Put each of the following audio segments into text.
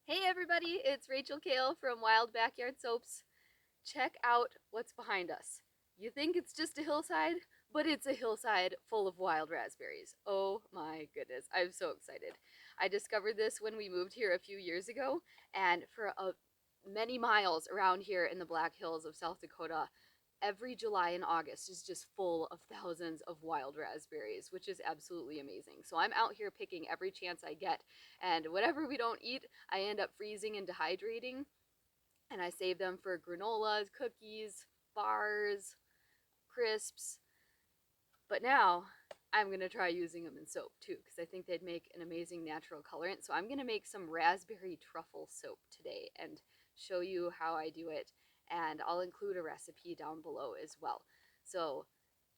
Hey everybody, it's Rachel Kale from Wild Backyard Soaps. Check out what's behind us. You think it's just a hillside, but it's a hillside full of wild raspberries. Oh my goodness, I'm so excited. I discovered this when we moved here a few years ago, and for many miles around here in the Black Hills of South Dakota, every July and August is just full of thousands of wild raspberries, which is absolutely amazing. So I'm out here picking every chance I get, and whatever we don't eat, I end up freezing and dehydrating, and I save them for granolas, cookies, bars, crisps. But now I'm going to try using them in soap too, because I think they'd make an amazing natural colorant. So I'm going to make some raspberry truffle soap today and show you how I do it. And I'll include a recipe down below as well. So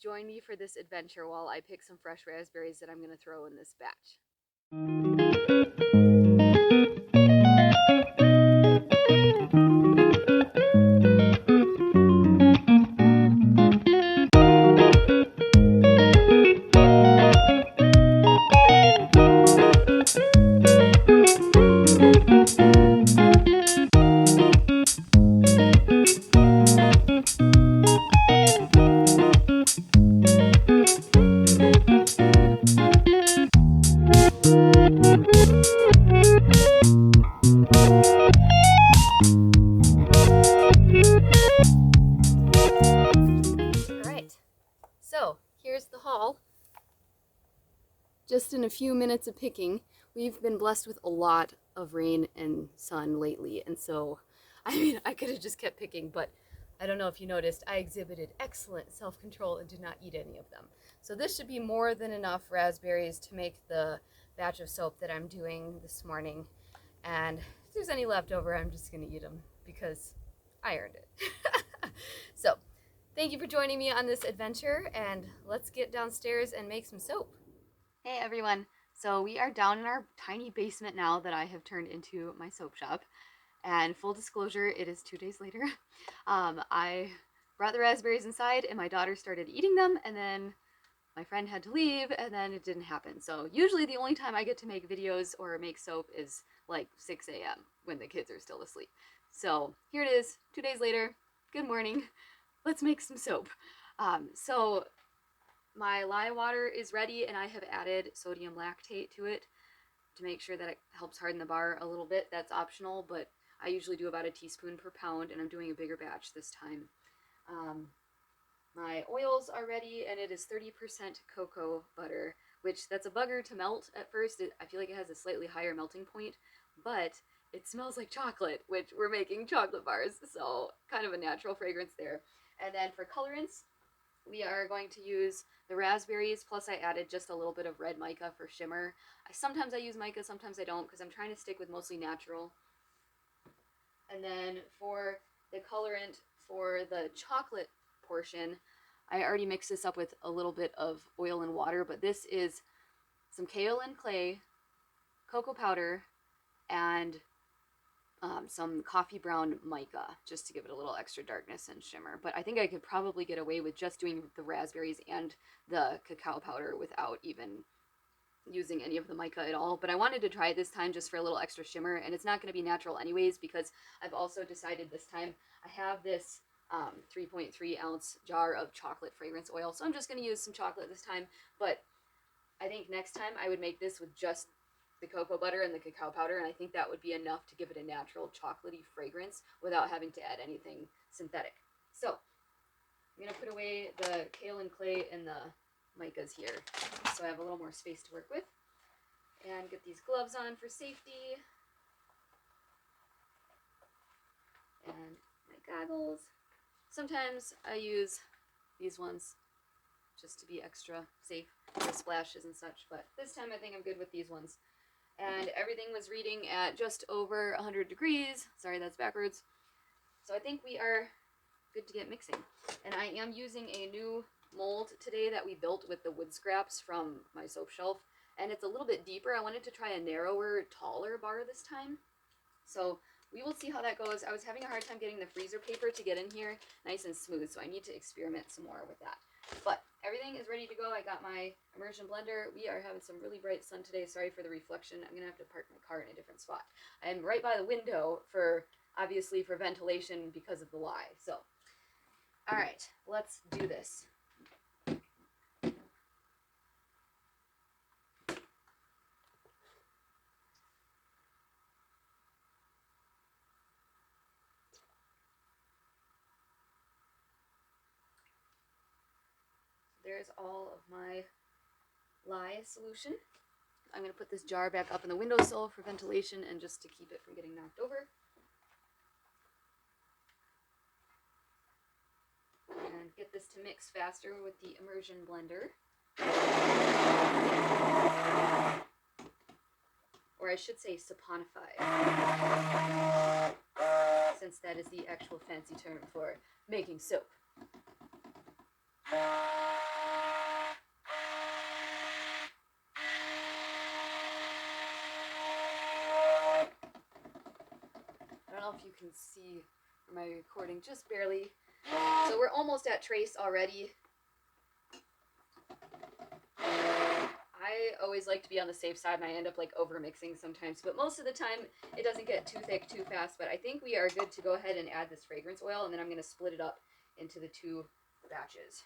join me for this adventure while I pick some fresh raspberries that I'm going to throw in this batch. Alright, so here's the haul. Just in a few minutes of picking, we've been blessed with a lot of rain and sun lately, and so, I could have just kept picking, but I don't know if you noticed, I exhibited excellent self-control and did not eat any of them. So this should be more than enough raspberries to make the batch of soap that I'm doing this morning, and if there's any left over, I'm just going to eat them because I earned it. So, thank you for joining me on this adventure, and let's get downstairs and make some soap. Hey everyone, so we are down in our tiny basement now that I have turned into my soap shop, and full disclosure, it is 2 days later. I brought the raspberries inside and my daughter started eating them, and then my friend had to leave, and then it didn't happen. So usually the only time I get to make videos or make soap is like 6 a.m. when the kids are still asleep. So here it is, 2 days later. Good morning. Let's make some soap. So my lye water is ready, and I have added sodium lactate to it to make sure that it helps harden the bar a little bit. That's optional, but I usually do about a teaspoon per pound, and I'm doing a bigger batch this time. My oils are ready, and it is 30% cocoa butter, which that's a bugger to melt at first. I feel like it has a slightly higher melting point, but it smells like chocolate, which we're making chocolate bars, so kind of a natural fragrance there. And then for colorants, we are going to use the raspberries, plus I added just a little bit of red mica for shimmer. Sometimes I use mica, sometimes I don't, because I'm trying to stick with mostly natural. And then for the colorant for the chocolate portion, I already mixed this up with a little bit of oil and water, but this is some kaolin clay, cocoa powder, and some coffee brown mica, just to give it a little extra darkness and shimmer. But I think I could probably get away with just doing the raspberries and the cacao powder without even using any of the mica at all. But I wanted to try it this time just for a little extra shimmer, and it's not going to be natural anyways, because I've also decided this time I have this 3.3 ounce jar of chocolate fragrance oil, so I'm just going to use some chocolate this time. But I think next time I would make this with just the cocoa butter and the cacao powder, and I think that would be enough to give it a natural chocolatey fragrance without having to add anything synthetic. So I'm going to put away the kaolin clay and the micas here, so I have a little more space to work with, and get these gloves on for safety, and my goggles. Sometimes I use these ones just to be extra safe for splashes and such, but this time I think I'm good with these ones. And everything was reading at just over 100 degrees. Sorry, that's backwards. So I think we are good to get mixing. And I am using a new mold today that we built with the wood scraps from my soap shelf. And it's a little bit deeper. I wanted to try a narrower, taller bar this time. So we will see how that goes. I was having a hard time getting the freezer paper to get in here nice and smooth, so I need to experiment some more with that. But everything is ready to go. I got my immersion blender. We are having some really bright sun today. Sorry for the reflection. I'm going to have to park my car in a different spot. I am right by the window obviously for ventilation because of the lye. So, all right, let's do this. There's all of my lye solution. I'm going to put this jar back up in the windowsill for ventilation and just to keep it from getting knocked over. And get this to mix faster with the immersion blender. Or I should say saponify, since that is the actual fancy term for making soap. I don't know if you can see my recording, just barely. So we're almost at trace already. I always like to be on the safe side and I end up like over mixing sometimes, but most of the time it doesn't get too thick too fast. But I think we are good to go ahead and add this fragrance oil, and then I'm going to split it up into the 2 batches.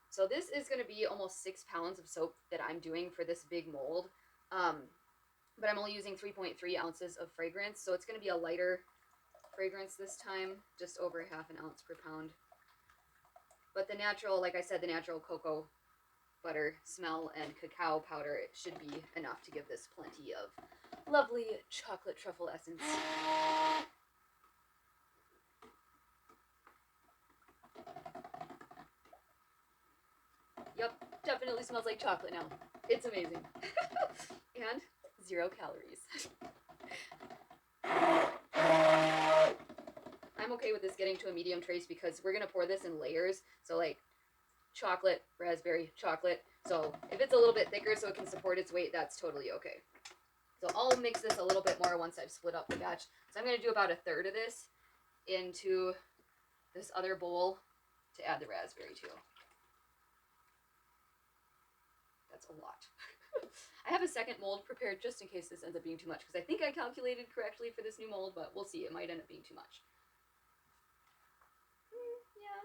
So this is going to be almost 6 pounds of soap that I'm doing for this big mold. But I'm only using 3.3 ounces of fragrance, so it's going to be a lighter fragrance this time, just over 1/2 ounce per pound. But the natural, like I said, the natural cocoa butter smell and cacao powder, it should be enough to give this plenty of lovely chocolate truffle essence. Yep, definitely smells like chocolate now. It's amazing. And 0 calories. I'm okay with this getting to a medium trace because we're going to pour this in layers. So like chocolate, raspberry, chocolate. So if it's a little bit thicker so it can support its weight, that's totally okay. So I'll mix this a little bit more once I've split up the batch. So I'm going to do about 1/3 of this into this other bowl to add the raspberry to. That's a lot. I have a second mold prepared just in case this ends up being too much, because I think I calculated correctly for this new mold, but we'll see. It might end up being too much. Yeah.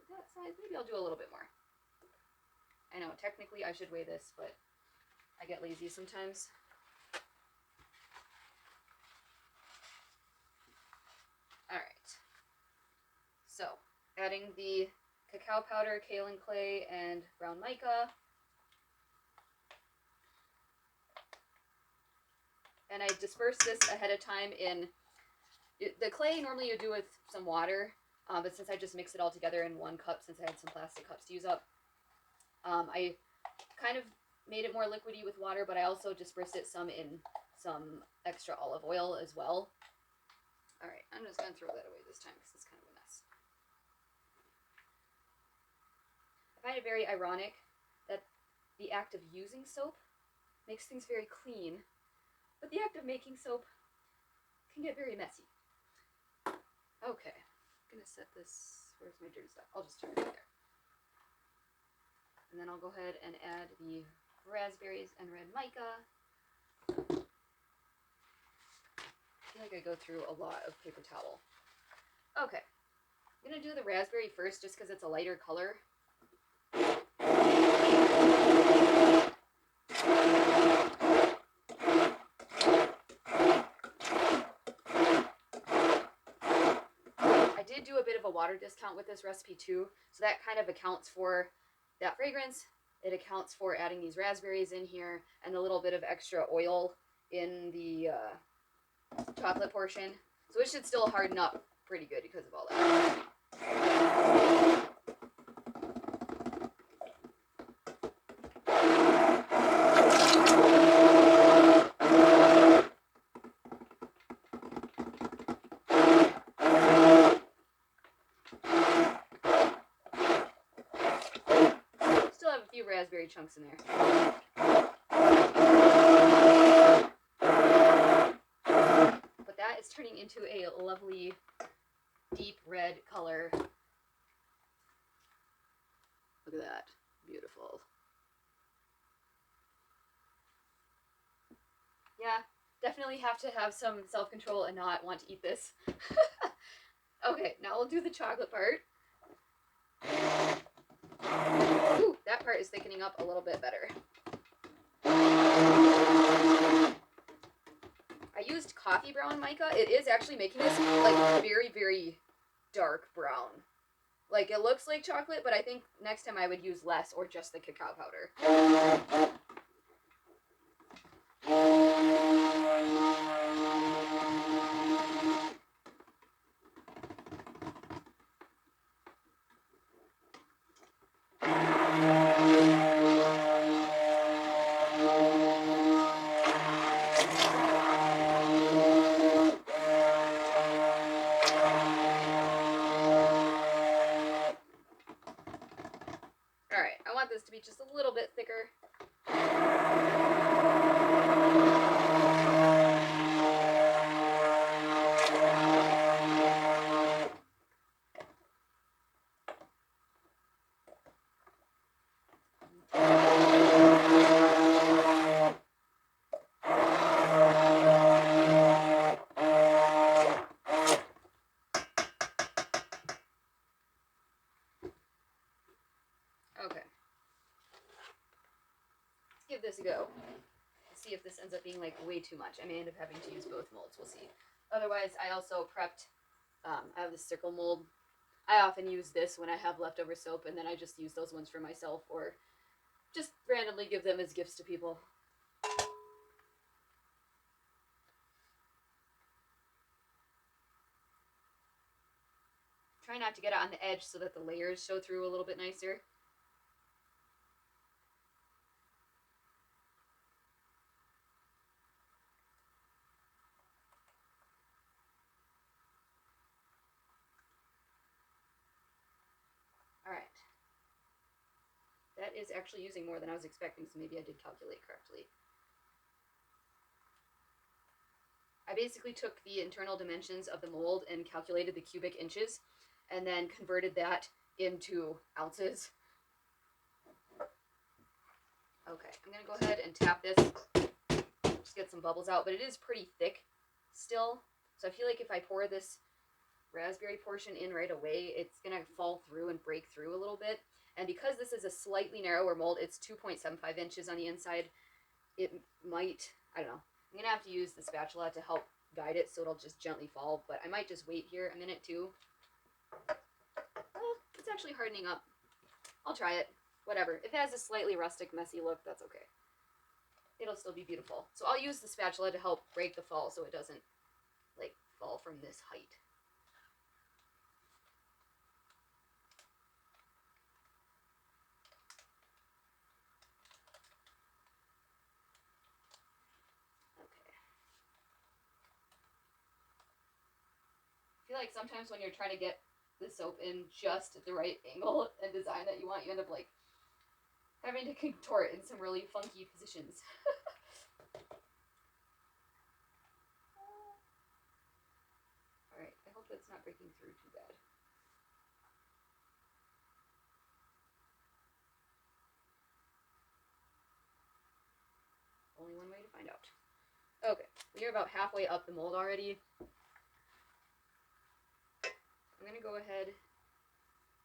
That size, maybe I'll do a little bit more. I know, technically I should weigh this, but I get lazy sometimes. Alright. So, adding the cacao powder, kaolin clay, and brown mica. And I disperse this ahead of time in, the clay normally you do with some water, but since I just mix it all together in 1 cup, since I had some plastic cups to use up, I kind of made it more liquidy with water, but I also dispersed it some in some extra olive oil as well. Alright, I'm just going to throw that away this time because it's kind of a mess. I find it very ironic that the act of using soap makes things very clean, but the act of making soap can get very messy. Okay, I'm going to set this, where's my dirty stuff? I'll just turn it right there. And then I'll go ahead and add the raspberries and red mica. I feel like I go through a lot of paper towel. Okay, I'm going to do the raspberry first just because it's a lighter color. I did do a bit of a water discount with this recipe too, so that kind of accounts for that fragrance. It accounts for adding these raspberries in here and a little bit of extra oil in the chocolate portion. So it should still harden up pretty good because of all that. Still have a few raspberry chunks in there. But that is turning into a lovely deep red color. Yeah, definitely have to have some self-control and not want to eat this. Okay, now we'll do the chocolate part. Ooh, that part is thickening up a little bit better. I used coffee brown mica. It is actually making this like very, very dark brown. Like it looks like chocolate, but I think next time I would use less or just the cacao powder. Alright, I want this to be just a little bit thicker. Okay. Let's give this a go. Let's see if this ends up being like way too much. I may end up having to use both molds. We'll see. Otherwise, I also prepped, I have this circle mold. I often use this when I have leftover soap, and then I just use those ones for myself or just randomly give them as gifts to people. Try not to get it on the edge so that the layers show through a little bit nicer. Alright. That is actually using more than I was expecting, so maybe I did calculate correctly. I basically took the internal dimensions of the mold and calculated the cubic inches, and then converted that into ounces. Okay, I'm going to go ahead and tap this, just get some bubbles out, but it is pretty thick still, so I feel like if I pour this raspberry portion in right away, it's going to fall through and break through a little bit. And because this is a slightly narrower mold, it's 2.75 inches on the inside, it might, I don't know, I'm going to have to use the spatula to help guide it so it'll just gently fall, but I might just wait here a minute too. Well, it's actually hardening up. I'll try it. Whatever. If it has a slightly rustic, messy look, that's okay. It'll still be beautiful. So I'll use the spatula to help break the fall so it doesn't, like, fall from this height. I feel like sometimes when you're trying to get the soap in just at the right angle and design that you want, you end up like having to contort in some really funky positions. Alright, I hope that's not breaking through too bad. Only one way to find out. Okay, we are about halfway up the mold already. I'm going to go ahead,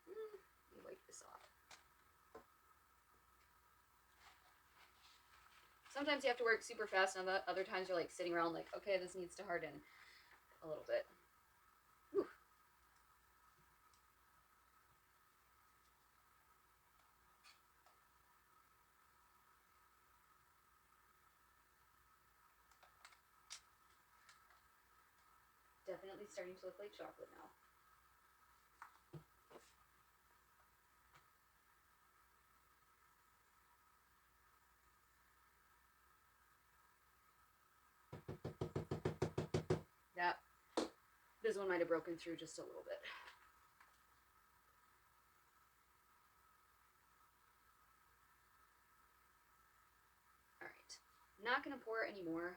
let me wipe this off. Sometimes you have to work super fast, and other times you're like sitting around like, okay, this needs to harden a little bit. Whew. Definitely starting to look like chocolate now. That, this one might have broken through just a little bit. Alright, not going to pour any more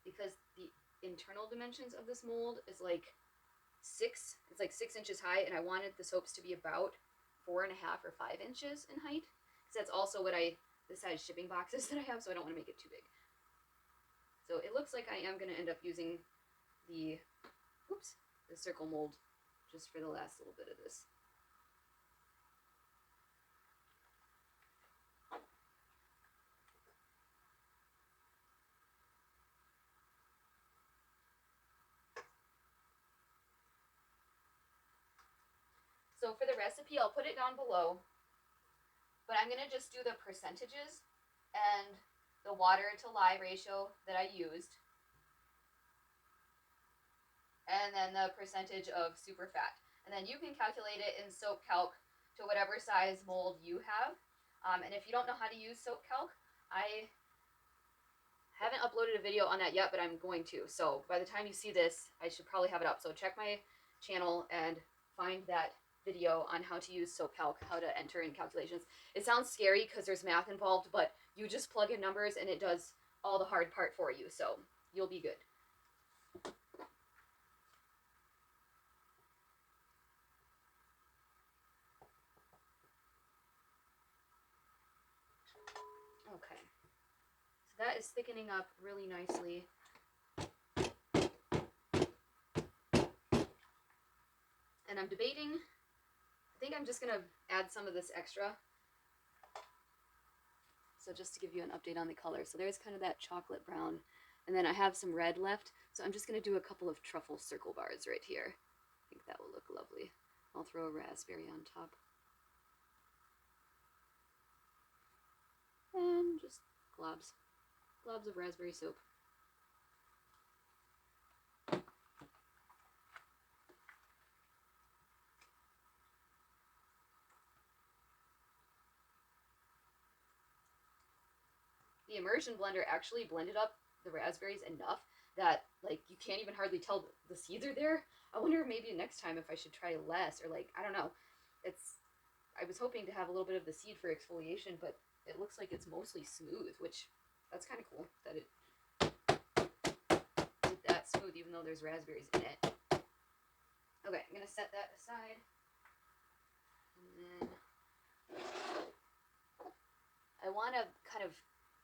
because the internal dimensions of this mold is like 6, it's like 6 inches high, and I wanted the soaps to be about 4.5 or 5 inches in height, because that's also what the size shipping boxes that I have, so I don't want to make it too big. So it looks like I am going to end up using the, oops, the circle mold just for the last little bit of this. So for the recipe, I'll put it down below, but I'm going to just do the percentages and the water to lye ratio that I used, and then the percentage of superfat. And then you can calculate it in soap calc to whatever size mold you have. And if you don't know how to use soap calc, I haven't uploaded a video on that yet, but I'm going to. So by the time you see this, I should probably have it up. So check my channel and find that video on how to use soap calc, how to enter in calculations. It sounds scary because there's math involved, but you just plug in numbers and it does all the hard part for you. So you'll be good. Okay. So that is thickening up really nicely. And I'm debating, I think I'm just going to add some of this extra. So just to give you an update on the color. So there's kind of that chocolate brown. And then I have some red left. So I'm just going to do a couple of truffle circle bars right here. I think that will look lovely. I'll throw a raspberry on top. And just globs. Globs of raspberry soap. The immersion blender actually blended up the raspberries enough that like you can't even hardly tell the seeds are there. I wonder maybe next time if I should try less, or like, I don't know. I was hoping to have a little bit of the seed for exfoliation, but it looks like it's mostly smooth, which that's kind of cool that it did that smooth even though there's raspberries in it. Okay, I'm gonna set that aside. And then I want to kind of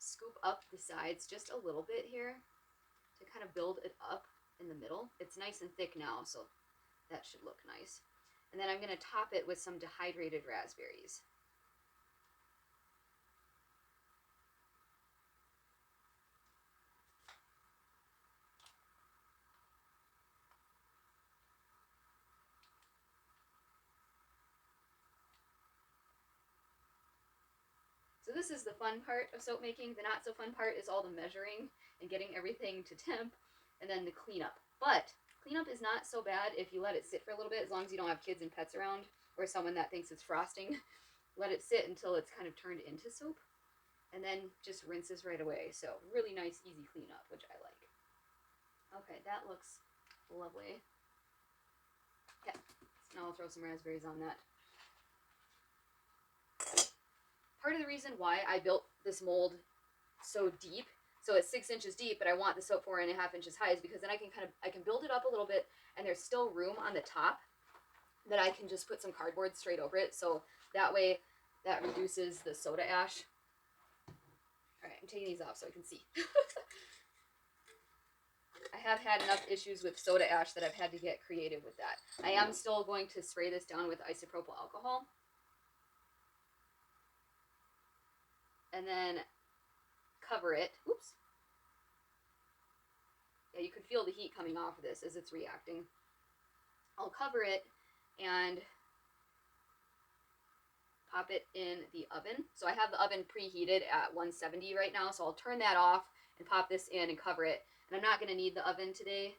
scoop up the sides just a little bit here to kind of build it up in the middle. It's nice and thick now, so that should look nice. And then I'm going to top it with some dehydrated raspberries. So this is the fun part of soap making. The not so fun part is all the measuring and getting everything to temp, and then the cleanup. But cleanup is not so bad if you let it sit for a little bit, as long as you don't have kids and pets around, or someone that thinks it's frosting. Let it sit until it's kind of turned into soap, and then just rinses right away. So really nice, easy cleanup, which I like. Okay, that looks lovely. Okay, so now I'll throw some raspberries on that. Part of the reason why I built this mold so deep, so it's 6 inches deep, but I want the soap 4.5 inches high, is because then I can build it up a little bit, and there's still room on the top that I can just put some cardboard straight over it. So that way, that reduces the soda ash. All right, I'm taking these off so I can see. I have had enough issues with soda ash that I've had to get creative with that. I am still going to spray this down with isopropyl alcohol. And then cover it. Oops. Yeah, you can feel the heat coming off of this as it's reacting. I'll cover it and pop it in the oven. So I have the oven preheated at 170 right now, so I'll turn that off and pop this in and cover it. And I'm not going to need the oven today.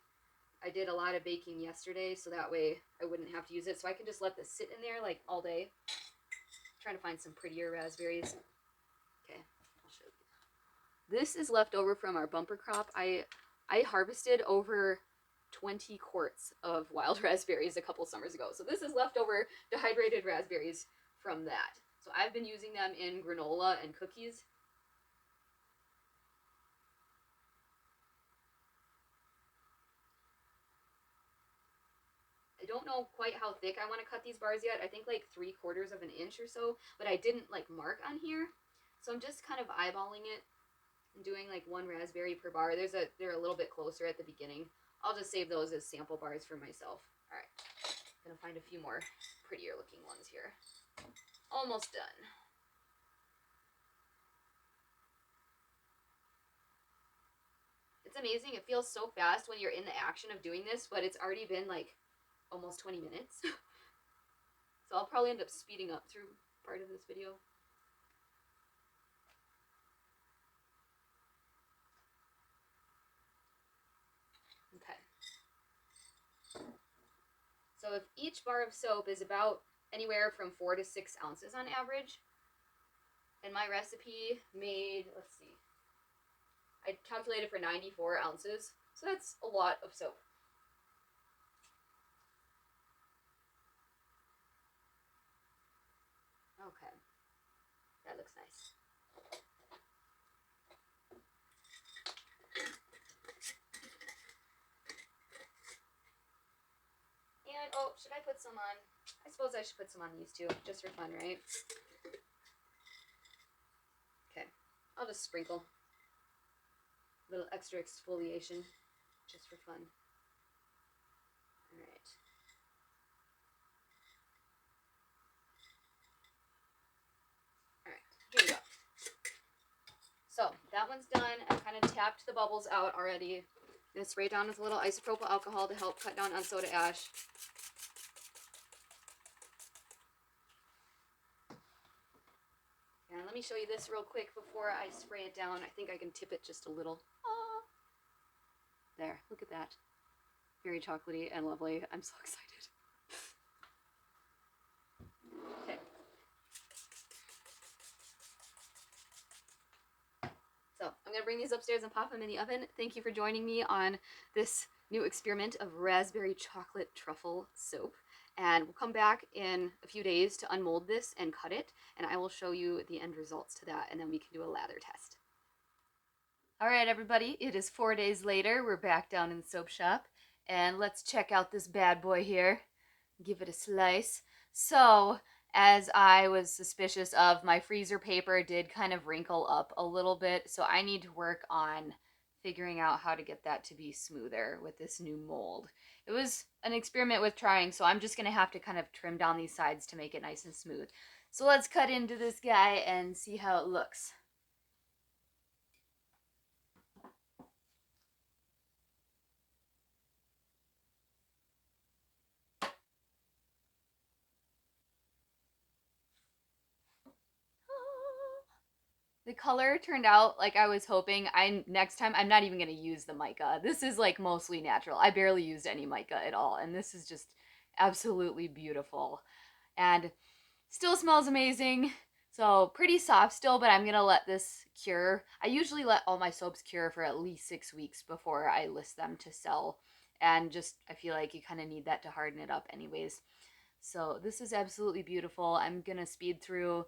I did a lot of baking yesterday, so that way I wouldn't have to use it. So I can just let this sit in there like all day. I'm trying to find some prettier raspberries. Okay, I'll show you. This is left over from our bumper crop. I harvested over 20 quarts of wild raspberries a couple summers ago. So this is leftover dehydrated raspberries from that. So I've been using them in granola and cookies. I don't know quite how thick I want to cut these bars yet. I think like 3/4 of an inch or so, but I didn't like mark on here. So I'm just kind of eyeballing it. I'm doing like 1 raspberry per bar. They're a little bit closer at the beginning. I'll just save those as sample bars for myself. All right, gonna find a few more prettier looking ones here. Almost done. It's amazing. It feels so fast when you're in the action of doing this, but it's already been like almost 20 minutes. So I'll probably end up speeding up through part of this video. Okay. So if each bar of soap is about anywhere from 4 to 6 ounces on average, and my recipe made, let's see, I calculated for 94 ounces, so that's a lot of soap. Okay, that looks nice. And, oh, should I put some on? I suppose I should put some on these too, just for fun, right? Okay, I'll just sprinkle a little extra exfoliation, just for fun. All right. All right, here we go. So that one's done. I've kind of tapped the bubbles out already. I'm going to spray it down with a little isopropyl alcohol to help cut down on soda ash. And let me show you this real quick before I spray it down. I think I can tip it just a little. Ah. There, look at that. Very chocolatey and lovely. I'm so excited. Okay. So I'm going to bring these upstairs and pop them in the oven. Thank you for joining me on this new experiment of raspberry chocolate truffle soap. And we'll come back in a few days to unmold this and cut it, and I will show you the end results to that, and then we can do a lather test. All right, everybody, it is 4 days later. We're back down in the soap shop, and let's check out this bad boy here. Give it a slice. So, as I was suspicious of, my freezer paper did kind of wrinkle up a little bit, so I need to work on figuring out how to get that to be smoother with this new mold. It was an experiment with trying, so I'm just going to have to kind of trim down these sides to make it nice and smooth. So let's cut into this guy and see how it looks. The color turned out like I was hoping. Next time, I'm not even going to use the mica. This is like mostly natural. I barely used any mica at all, and this is just absolutely beautiful. And still smells amazing. So pretty soft still, but I'm going to let this cure. I usually let all my soaps cure for at least 6 weeks before I list them to sell. And just, I feel like you kind of need that to harden it up anyways. So this is absolutely beautiful. I'm going to speed through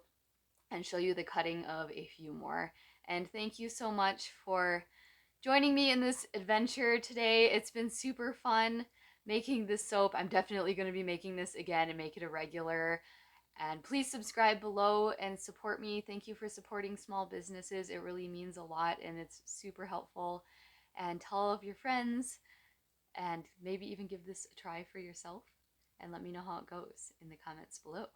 and show you the cutting of a few more. And thank you so much for joining me in this adventure today. It's been super fun making this soap. I'm definitely going to be making this again and make it a regular. And please subscribe below and support me. Thank you for supporting small businesses. It really means a lot and it's super helpful. And tell all of your friends and maybe even give this a try for yourself. And let me know how it goes in the comments below.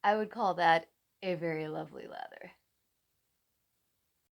I would call that a very lovely lather.